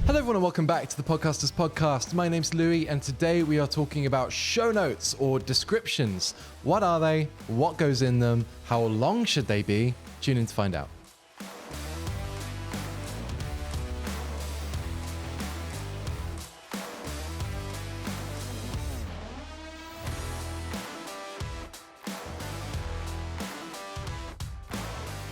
Hello everyone and welcome back to the Podcasters Podcast. My name's Louie and today we are talking about show notes or descriptions. What are they? What goes in them? How long should they be? Tune in to find out.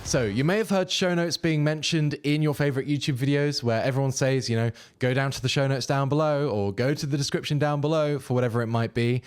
So you may have heard show notes being mentioned in your favorite YouTube videos where everyone says, go down to the show notes down below or go to the description down below for whatever it might be.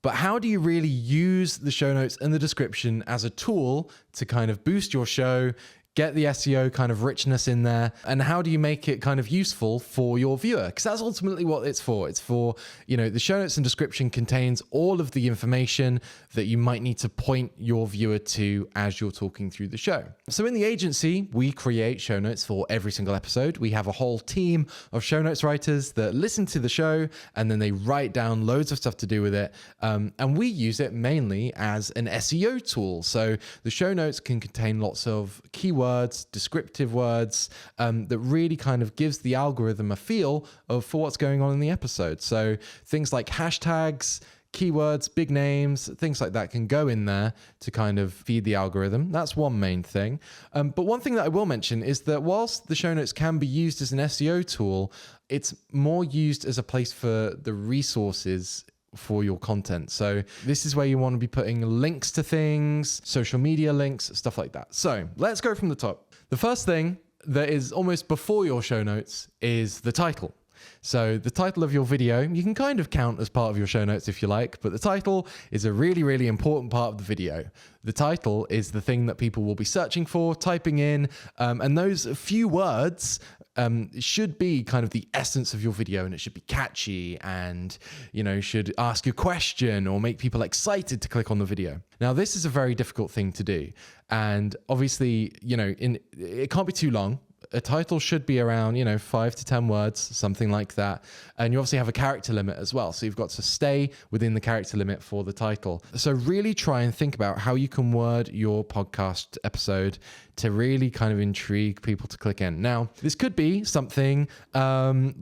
But how do you really use the show notes and the description as a tool to kind of boost your show, get the SEO kind of richness in there, and how do you make it kind of useful for your viewer? Because that's ultimately what it's for. It's for, the show notes and description contains all of the information that you might need to point your viewer to as you're talking through the show. So in the agency, we create show notes for every single episode. We have a whole team of show notes writers that listen to the show and then they write down loads of stuff to do with it. And we use it mainly as an SEO tool. So the show notes can contain lots of keywords, descriptive words that really kind of gives the algorithm a feel for what's going on in the episode. So things like hashtags, keywords, big names, things like that can go in there to kind of feed the algorithm. That's one main thing. But one thing that I will mention is that whilst the show notes can be used as an SEO tool, it's more used as a place for the resources for your content. So this is where you want to be putting links to things, social media links, stuff like that. So let's go from the top. The first thing that is almost before your show notes is the title. So the title of your video, you can kind of count as part of your show notes if you like, but the title is a really, really important part of the video. The title is the thing that people will be searching for, typing in, and those few words should be kind of the essence of your video, and it should be catchy and, should ask a question or make people excited to click on the video. Now, this is a very difficult thing to do. And obviously, it can't be too long. A title should be around, 5 to 10 words, something like that. And you obviously have a character limit as well. So you've got to stay within the character limit for the title. So really try and think about how you can word your podcast episode to really kind of intrigue people to click in. Now, this could be something everyone's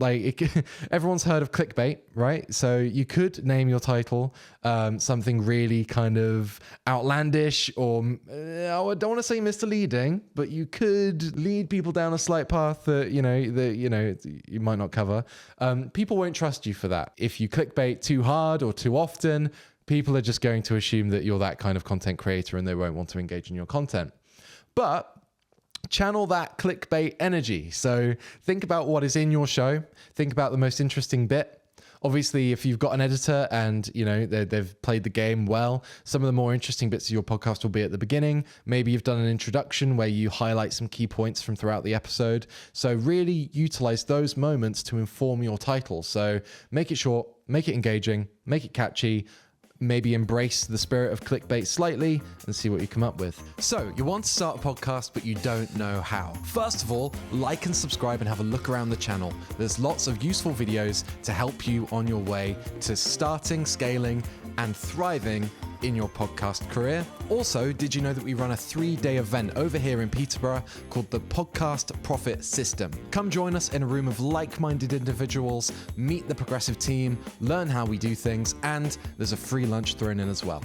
heard of clickbait, right? So you could name your title something really kind of outlandish or I don't want to say misleading, but you could lead people down a slight path that, you might not cover. People won't trust you for that. If you clickbait too hard or too often, people are just going to assume that you're that kind of content creator and they won't want to engage in your content. But channel that clickbait energy. So think about what is in your show. Think about the most interesting bit. Obviously, if you've got an editor and, they've played the game well, some of the more interesting bits of your podcast will be at the beginning. Maybe you've done an introduction where you highlight some key points from throughout the episode. So really utilize those moments to inform your title. So make it short, make it engaging, make it catchy, maybe embrace the spirit of clickbait slightly and see what you come up with. So you want to start a podcast, but you don't know how. First of all, like and subscribe and have a look around the channel. There's lots of useful videos to help you on your way to starting, scaling, and thriving in your podcast career. Also, did you know that we run a 3-day event over here in Peterborough called the Podcast Profit System? Come join us in a room of like-minded individuals, meet the progressive team, learn how we do things, and there's a free lunch thrown in as well.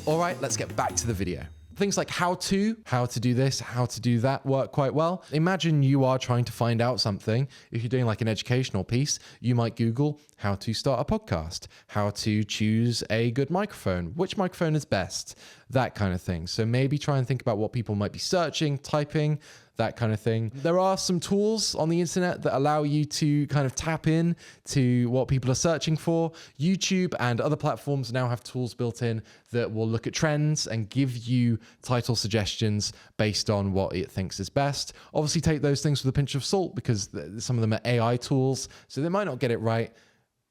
All right, let's get back to the video. Things like how to do this, how to do that work quite well. Imagine you are trying to find out something. If you're doing like an educational piece, you might Google how to start a podcast, how to choose a good microphone, which microphone is best, that kind of thing. So maybe try and think about what people might be searching, typing, that kind of thing. There are some tools on the internet that allow you to kind of tap in to what people are searching for. YouTube and other platforms now have tools built in that will look at trends and give you title suggestions based on what it thinks is best. Obviously take those things with a pinch of salt because some of them are AI tools, so they might not get it right,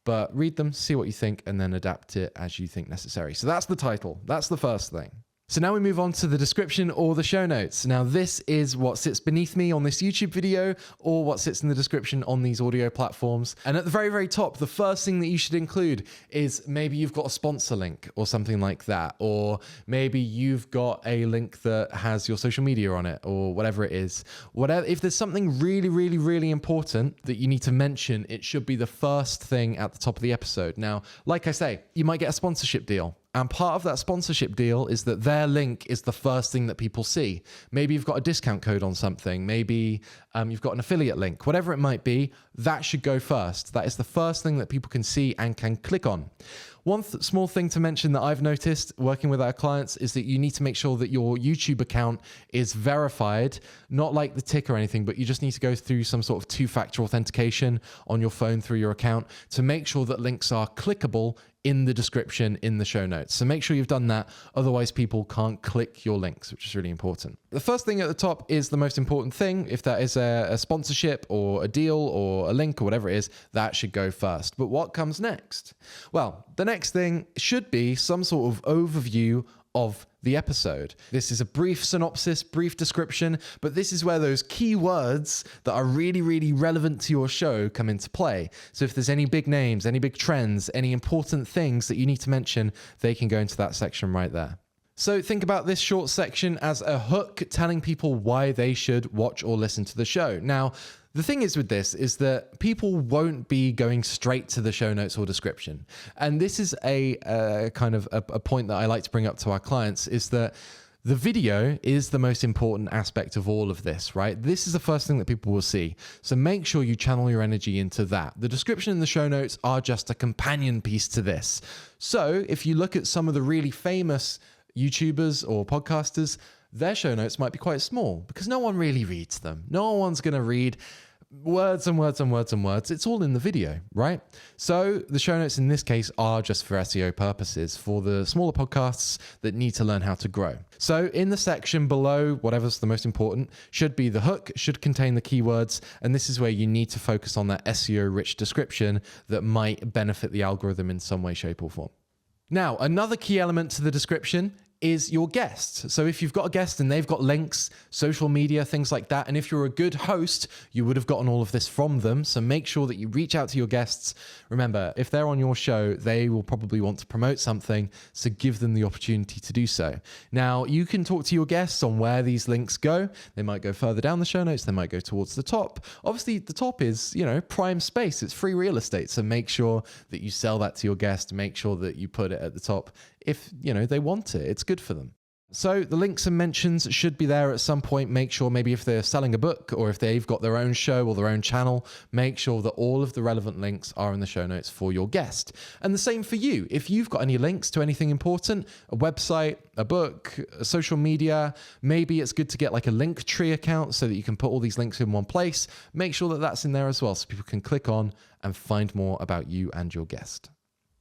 but read them, see what you think, and then adapt it as you think necessary. So that's the title. That's the first thing. So now we move on to the description or the show notes. Now this is what sits beneath me on this YouTube video or what sits in the description on these audio platforms. And at the very, very top, the first thing that you should include is maybe you've got a sponsor link or something like that. Or maybe you've got a link that has your social media on it or whatever it is. Whatever, if there's something really, really, really important that you need to mention, it should be the first thing at the top of the episode. Now, like I say, you might get a sponsorship deal. And part of that sponsorship deal is that their link is the first thing that people see. Maybe you've got a discount code on something. Maybe you've got an affiliate link, whatever it might be, that should go first. That is the first thing that people can see and can click on. One small thing to mention that I've noticed working with our clients is that you need to make sure that your YouTube account is verified, not like the tick or anything, but you just need to go through some sort of two-factor authentication on your phone through your account to make sure that links are clickable in the description, in the show notes. So make sure you've done that. Otherwise, people can't click your links, which is really important. The first thing at the top is the most important thing. If that is a sponsorship or a deal or a link or whatever it is, that should go first. But what comes next? Well, the next thing should be some sort of overview of the episode. This is a brief synopsis, brief description, but this is where those keywords that are really, really relevant to your show come into play. So if there's any big names, any big trends, any important things that you need to mention, they can go into that section right there. So think about this short section as a hook telling people why they should watch or listen to the show. Now, the thing is with this is that people won't be going straight to the show notes or description. And this is a kind of a point that I like to bring up to our clients is that the video is the most important aspect of all of this, right? This is the first thing that people will see. So make sure you channel your energy into that. The description and the show notes are just a companion piece to this. So if you look at some of the really famous YouTubers or podcasters, their show notes might be quite small because no one really reads them. No one's going to read words and words and words and words. It's all in the video, right? So the show notes in this case are just for SEO purposes for the smaller podcasts that need to learn how to grow. So in the section below, whatever's the most important, should be the hook, should contain the keywords. And this is where you need to focus on that SEO rich description that might benefit the algorithm in some way, shape or form. Now, another key element to the description is your guest. So if you've got a guest and they've got links, social media, things like that, and if you're a good host, you would have gotten all of this from them. So make sure that you reach out to your guests. Remember, if they're on your show, they will probably want to promote something, so give them the opportunity to do so. Now, you can talk to your guests on where these links go. They might go further down the show notes. They might go towards the top. Obviously, the top is, prime space. It's free real estate. So make sure that you sell that to your guest. Make sure that you put it at the top if, they want it. It's good for them. So the links and mentions should be there at some point. Make sure maybe if they're selling a book or if they've got their own show or their own channel, make sure that all of the relevant links are in the show notes for your guest. And the same for you. If you've got any links to anything important, a website, a book, a social media, maybe it's good to get like a link tree account so that you can put all these links in one place. Make sure that that's in there as well so people can click on and find more about you and your guest.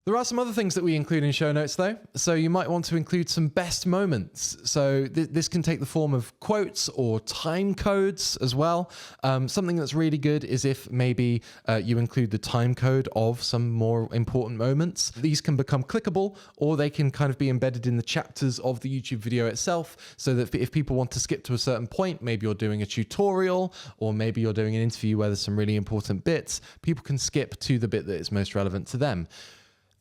There are some other things that we include in show notes though. So you might want to include some best moments. So this can take the form of quotes or time codes as well. Something that's really good is if maybe you include the time code of some more important moments. These can become clickable or they can kind of be embedded in the chapters of the YouTube video itself. So that if people want to skip to a certain point, maybe you're doing a tutorial or maybe you're doing an interview where there's some really important bits, people can skip to the bit that is most relevant to them.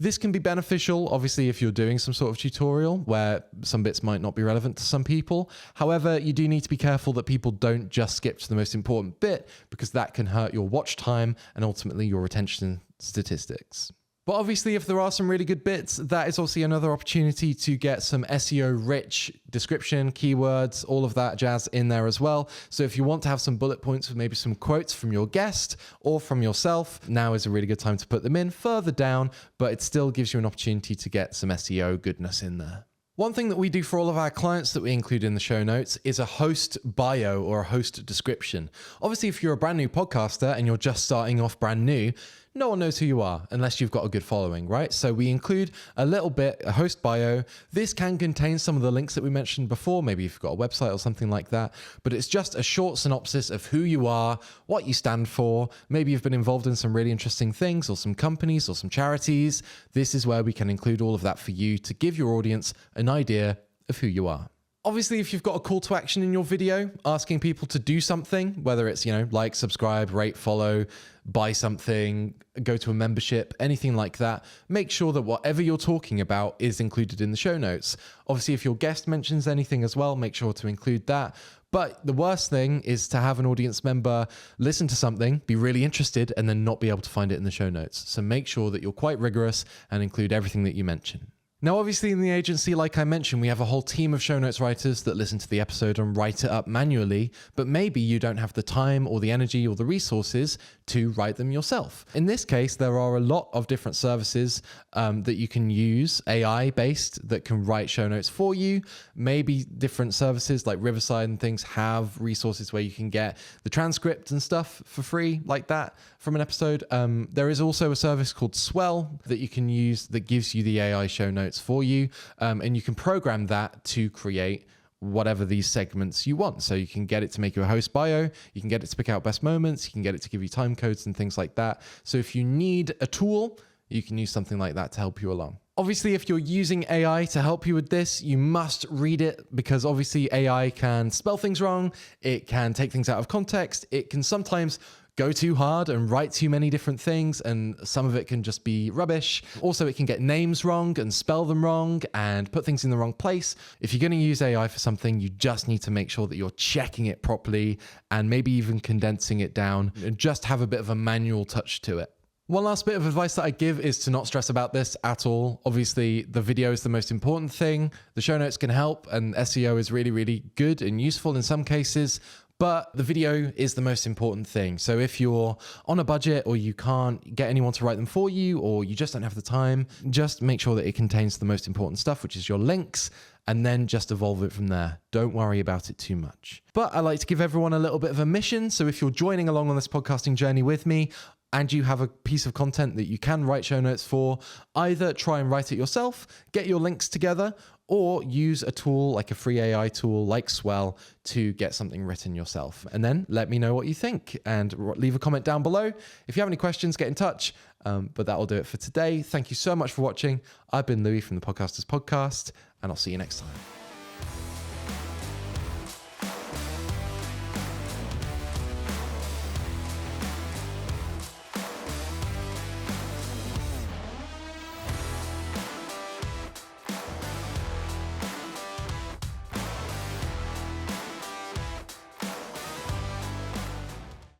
This can be beneficial, obviously, if you're doing some sort of tutorial where some bits might not be relevant to some people. However, you do need to be careful that people don't just skip to the most important bit because that can hurt your watch time and ultimately your retention statistics. But obviously, if there are some really good bits, that is also another opportunity to get some SEO-rich description, keywords, all of that jazz in there as well. So if you want to have some bullet points with maybe some quotes from your guest or from yourself, now is a really good time to put them in further down, but it still gives you an opportunity to get some SEO goodness in there. One thing that we do for all of our clients that we include in the show notes is a host bio or a host description. Obviously, if you're a brand new podcaster and you're just starting off brand new, no one knows who you are unless you've got a good following, right? So we include a little bit, a host bio. This can contain some of the links that we mentioned before, maybe if you've got a website or something like that, but it's just a short synopsis of who you are, what you stand for. Maybe you've been involved in some really interesting things or some companies or some charities. This is where we can include all of that for you to give your audience an idea of who you are. Obviously, if you've got a call to action in your video, asking people to do something, whether it's, like, subscribe, rate, follow, buy something, go to a membership, anything like that, make sure that whatever you're talking about is included in the show notes. Obviously, if your guest mentions anything as well, make sure to include that. But the worst thing is to have an audience member listen to something, be really interested, and then not be able to find it in the show notes. So make sure that you're quite rigorous and include everything that you mention. Now, obviously in the agency, like I mentioned, we have a whole team of show notes writers that listen to the episode and write it up manually, but maybe you don't have the time or the energy or the resources to write them yourself. In this case, there are a lot of different services that you can use, AI-based, that can write show notes for you. Maybe different services like Riverside and things have resources where you can get the transcript and stuff for free like that from an episode. There is also a service called Swell that you can use that gives you the AI show notes for you, and you can program that to create whatever these segments you want. So you can get it to make you a host bio, you can get it to pick out best moments, you can get it to give you time codes and things like that. So if you need a tool, you can use something like that to help you along. Obviously, if you're using AI to help you with this, you must read it, because obviously AI can spell things wrong, it can take things out of context, it can sometimes go too hard and write too many different things, and some of it can just be rubbish. Also, it can get names wrong and spell them wrong and put things in the wrong place. If you're going to use AI for something, you just need to make sure that you're checking it properly and maybe even condensing it down and just have a bit of a manual touch to it. One last bit of advice that I give is to not stress about this at all. Obviously, the video is the most important thing. The show notes can help, and SEO is really, really good and useful in some cases, but the video is the most important thing. So if you're on a budget or you can't get anyone to write them for you, or you just don't have the time, just make sure that it contains the most important stuff, which is your links, and then just evolve it from there. Don't worry about it too much. But I like to give everyone a little bit of a mission. So if you're joining along on this podcasting journey with me, and you have a piece of content that you can write show notes for, either try and write it yourself, get your links together, or use a tool like a free AI tool like Swell to get something written yourself. And then let me know what you think and leave a comment down below. If you have any questions, get in touch. But that'll do it for today. Thank you so much for watching. I've been Louie from the Podcasters Podcast, and I'll see you next time.